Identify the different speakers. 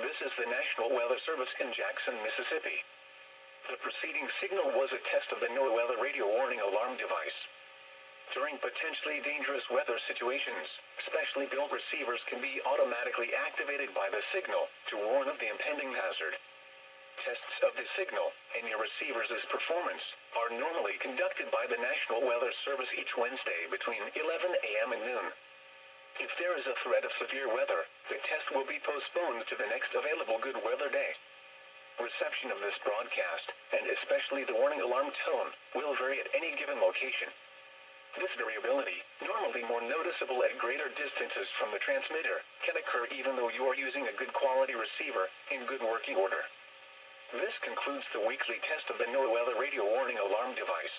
Speaker 1: This is the National Weather Service in Jackson, Mississippi. The preceding signal was a test of the NOAA Weather Radio Warning Alarm device. During potentially dangerous weather situations, specially built receivers can be automatically activated by the signal to warn of the impending hazard. Tests of the signal and your receiver's performance are normally conducted by the National Weather Service each Wednesday between 11 a.m. and noon. If there is a threat of severe weather, the test will be postponed to the next available good weather day. Reception of this broadcast, and especially the warning alarm tone, will vary at any given location. This variability, normally more noticeable at greater distances from the transmitter, can occur even though you are using a good quality receiver in good working order. This concludes the weekly test of the NOAA Weather Radio Warning Alarm device.